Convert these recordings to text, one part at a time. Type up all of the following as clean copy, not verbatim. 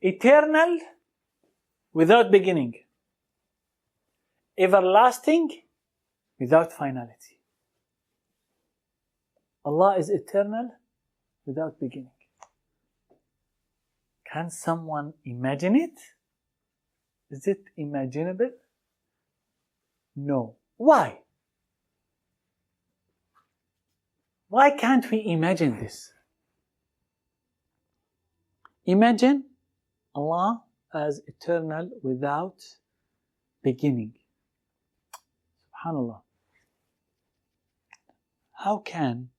eternal without beginning, everlasting without finality. Allah is eternal without beginning. Can someone imagine it? Is it imaginable? No. Why? Why can't we imagine this? Imagine Allah as eternal without beginning. SubhanAllah. How can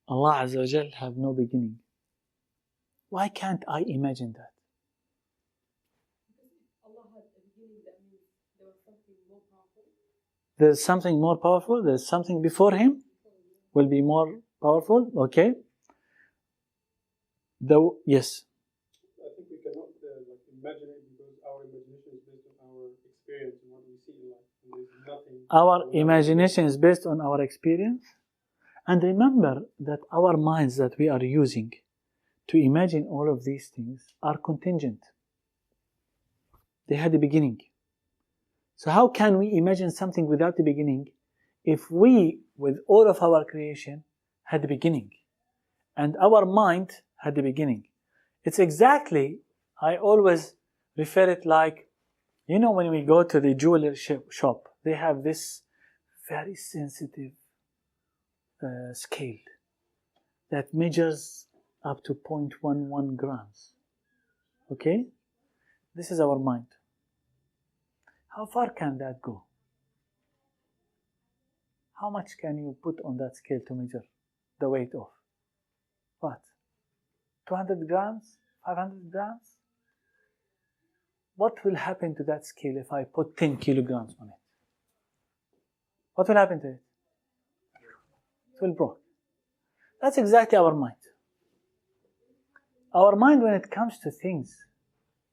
Allah Azza wa Jal have no beginning? Why can't I imagine that? Allah had a beginning, that means there was something more powerful. There's something more powerful. There's something before him will be more powerful. Okay. Yes. I think we cannot imagine it because our imagination is based on our experience and what we see in life. And there's nothing. Our imagination is based on our experience. And remember that our minds that we are using to imagine all of these things are contingent. They had a beginning. So how can we imagine something without a beginning if we, with all of our creation, had a beginning? And our mind had a beginning. It's exactly, I always refer it like, when we go to the jewelry shop, they have this very sensitive scale that measures up to 0.11 grams. Okay? This is our mind. How far can that go? How much can you put on that scale to measure the weight of? What? 200 grams? 500 grams? What will happen to that scale if I put 10 kilograms on it? What will happen to it? It will break. That's exactly our mind. Our mind, when it comes to things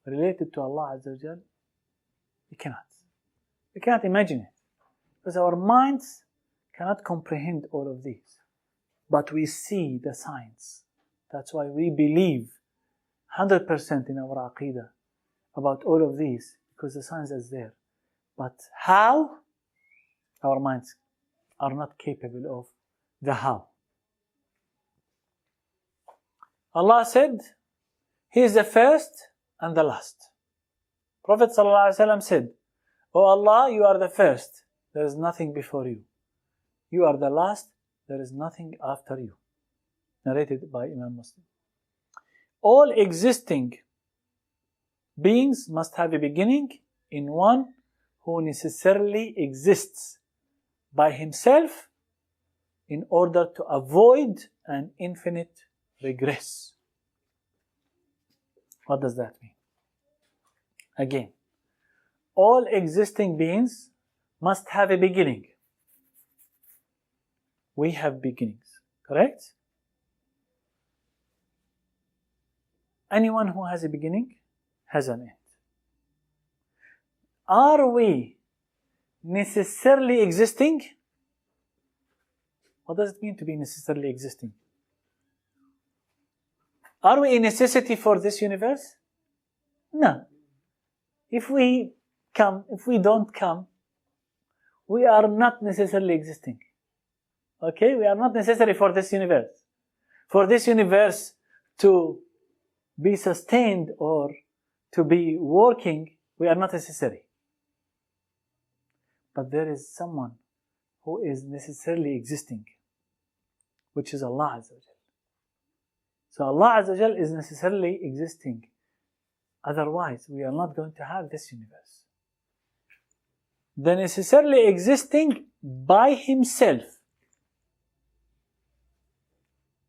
related to Allah Azza wa Jal, we cannot imagine it. Because our minds cannot comprehend all of these. But we see the signs. That's why we believe 100% in our Aqidah about all of these, because the science is there. But how? Our minds are not capable of the how. Allah said, He is the first and the last. Prophet ﷺ said, O Allah, you are the first, there is nothing before you. You are the last, there is nothing after you. Narrated by Imam Muslim. All existing beings must have a beginning in one who necessarily exists by himself in order to avoid an infinite regress. What does that mean? Again, all existing beings must have a beginning. We have beginnings, correct? Anyone who has a beginning has an end. Are we necessarily existing? What does it mean to be necessarily existing? Are we a necessity for this universe? No. If we don't come, we are not necessarily existing. Okay? We are not necessary for this universe. For this universe to be sustained or to be working, we are not necessary. But there is someone who is necessarily existing, which is Allah Azza wa Jal. So Allah Azza wa Jal is necessarily existing. Otherwise, we are not going to have this universe. The necessarily existing by Himself.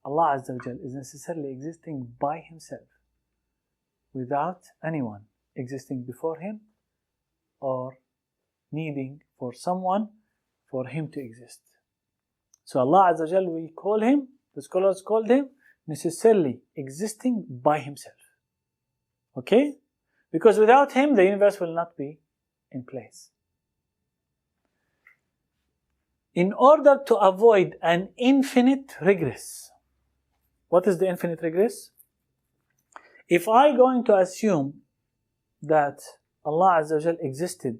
Allah Azza wa Jal is necessarily existing by Himself, without anyone existing before Him or needing for someone for Him to exist. So Allah Azza wa Jal, we call Him, the scholars called Him, necessarily existing by Himself. Okay? Because without Him, the universe will not be in place. In order to avoid an infinite regress. What is the infinite regress? If I going to assume that Allah Azza wa Jal existed,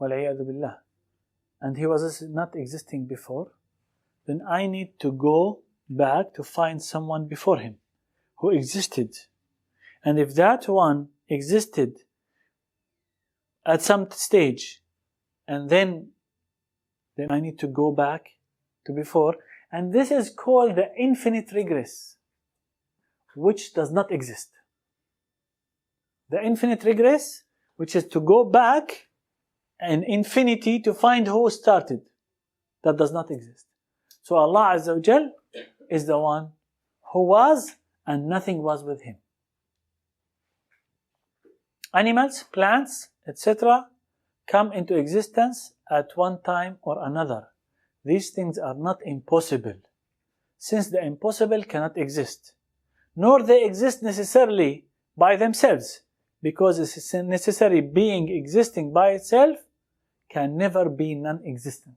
وَالْعِيَاذُ بِاللَّهِ, and He was not existing before, then I need to go back to find someone before Him who existed. And if that one existed at some stage, and then I need to go back to before, and this is called the infinite regress, which does not exist. The infinite regress, which is to go back in infinity to find who started, that does not exist. So Allah Azza wa Jal is the one who was and nothing was with Him. Animals, plants, etc. come into existence at one time or another. These things are not impossible, since the impossible cannot exist, nor they exist necessarily by themselves, because a necessary being existing by itself can never be non-existent.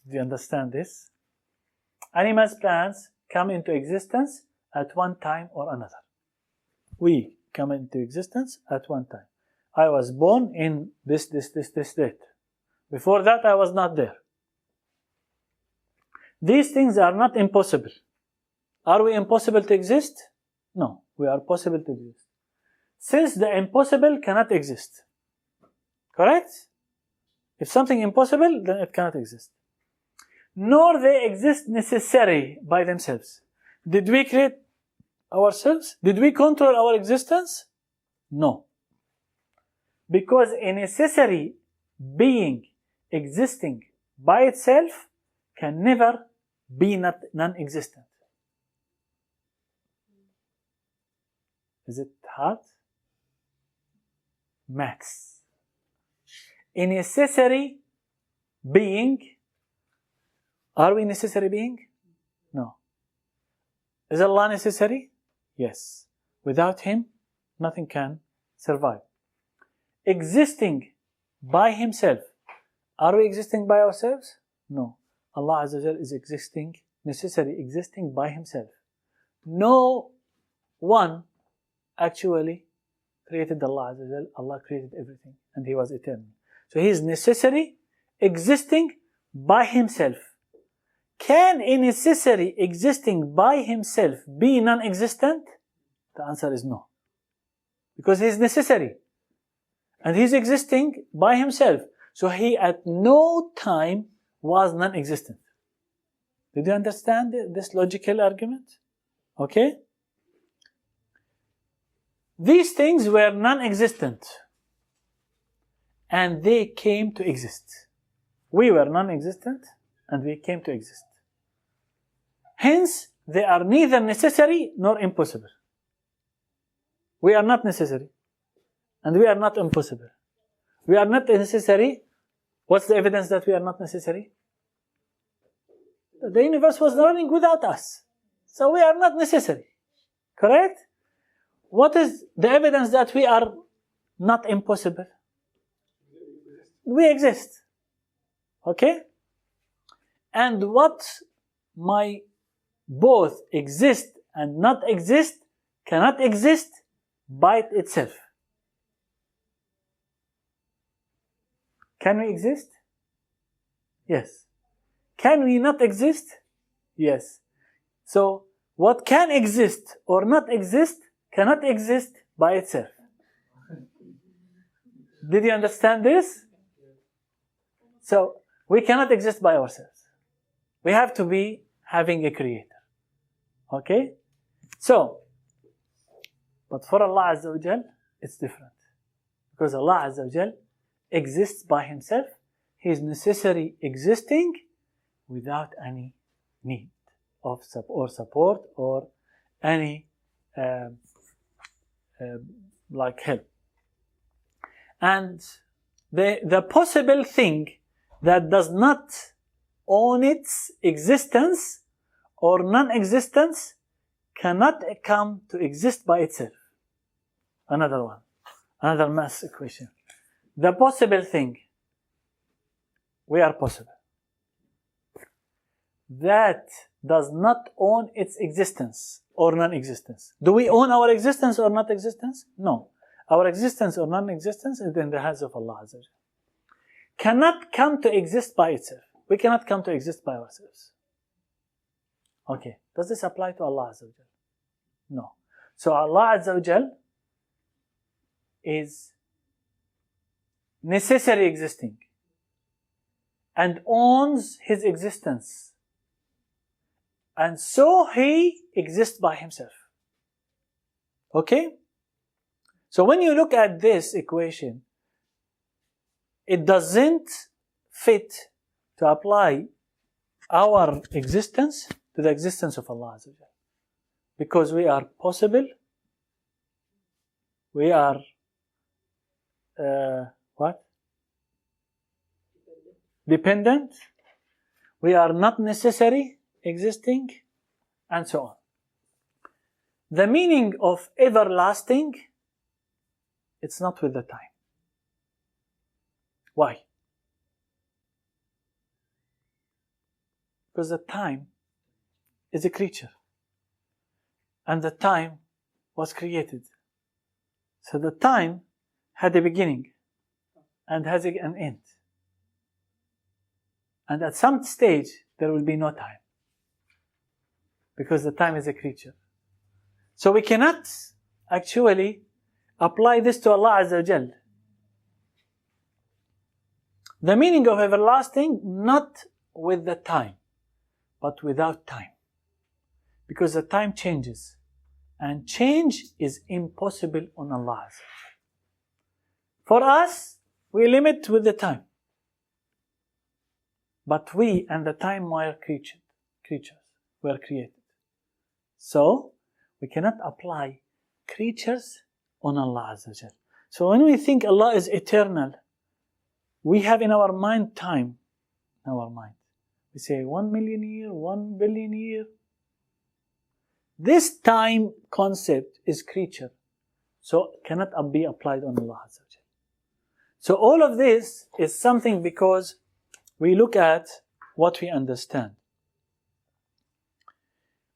Do you understand this? Animals, plants come into existence at one time or another. We come into existence at one time. I was born in this date. Before that, I was not there. These things are not impossible. Are we impossible to exist? No, we are possible to exist. Since the impossible cannot exist. Correct? If something impossible, then it cannot exist. Nor they exist necessary by themselves. Did we create ourselves? Did we control our existence? No. Because a necessary being existing by itself can never be non-existent. Is it hard? Max. A necessary being. Are we necessary being? No. Is Allah necessary? Yes. Without Him, nothing can survive. Existing by Himself. Are we existing by ourselves? No. Allah Azza wa Jal is existing by Himself. No one actually created Allah Azza wa Jal. Allah created everything and He was eternal. So He is necessary, existing by Himself. Can a necessary existing by himself be non-existent? The answer is no. Because he is necessary. And he is existing by himself. So he at no time was non-existent. Did you understand this logical argument? Okay? These things were non-existent. And they came to exist. We were non-existent and we came to exist. Hence, they are neither necessary nor impossible. We are not necessary. And we are not impossible. We are not necessary. What's the evidence that we are not necessary? The universe was running without us. So we are not necessary. Correct? What is the evidence that we are not impossible? We exist. Okay? And what my both exist and not exist cannot exist by itself. Can we exist? Yes. Can we not exist? Yes. So, what can exist or not exist cannot exist by itself. Did you understand this? So, we cannot exist by ourselves. We have to be having a creator. Okay? So, but for Allah Azza wa Jal, it's different. Because Allah Azza wa Jal exists by Himself. He is necessary existing without any need of support or any like help. And the possible thing that does not own its existence or non-existence cannot come to exist by itself. Another one. Another mass equation. The possible thing. We are possible. That does not own its existence or non-existence. Do we own our existence or not existence? No. Our existence or non-existence is in the hands of Allah Azza wa Jal. Cannot come to exist by itself. We cannot come to exist by ourselves. Okay. Does this apply to Allah Azza wa Jal? No. So Allah Azza wa Jal is necessary existing and owns His existence. And so He exists by Himself. Okay? So when you look at this equation, it doesn't fit to apply our existence to the existence of Allah Azza wa Jal. Because we are possible, we are dependent, we are not necessary existing, and so on. The meaning of everlasting, it's not with the time. Why? Because the time is a creature. And the time was created. So the time had a beginning and has an end. And at some stage, there will be no time. Because the time is a creature. So we cannot actually apply this to Allah Azza wa Jal. The meaning of everlasting, not with the time, but without time. Because the time changes. And change is impossible on Allah Azza wa Jal. For us, we limit with the time. But we and the time were creatures were created. So, we cannot apply creatures on Allah Azza wa Jal. So when we think Allah is eternal, we have in our mind time. In our mind. We say 1 million years, 1 billion years. This time concept is creature. So cannot be applied on Allah Azza wa Jal. So all of this is something because we look at what we understand.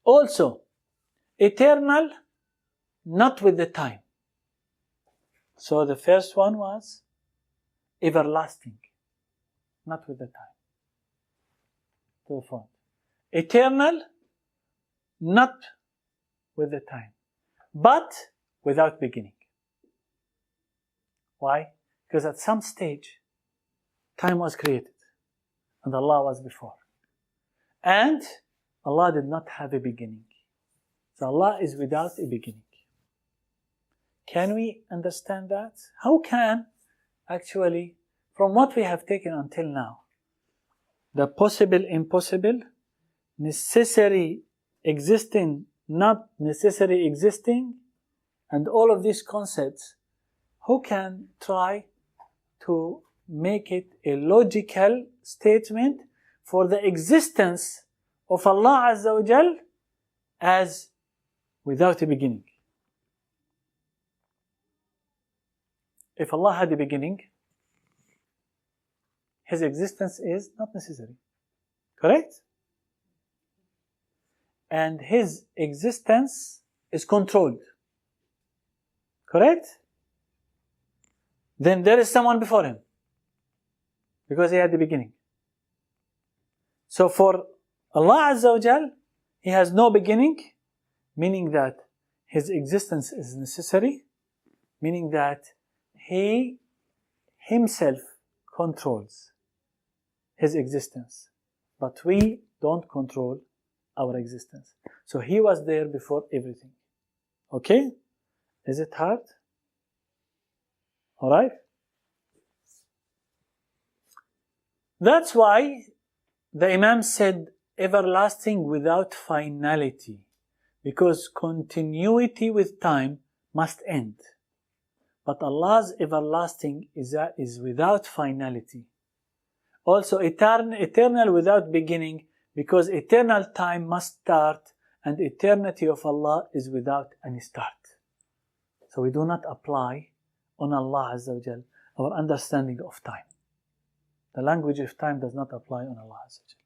Also, eternal, not with the time. So the first one was everlasting, not with the time. To the front. Eternal, not with the time, but without beginning. Why? Because at some stage, time was created, and Allah was before. And Allah did not have a beginning. So Allah is without a beginning. Can we understand that? How can, actually, from what we have taken until now, the possible, impossible, necessary, existing, not necessary, existing, and all of these concepts, who can try to make it a logical statement for the existence of Allah Azza wa Jal as without a beginning? If Allah had a beginning, His existence is not necessary. Correct? And His existence is controlled. Correct? Then there is someone before Him. Because He had the beginning. So for Allah Azza wa Jal, He has no beginning, meaning that His existence is necessary, meaning that He Himself controls His existence. But we don't control our existence. So He was there before everything. Okay? Is it hard? Alright? That's why the Imam said everlasting without finality. Because continuity with time must end. But Allah's everlasting is without finality. Also eternal without beginning, because eternal time must start and eternity of Allah is without any start. So we do not apply on Allah Azza wa Jal our understanding of time. The language of time does not apply on Allah Azza wa Jal.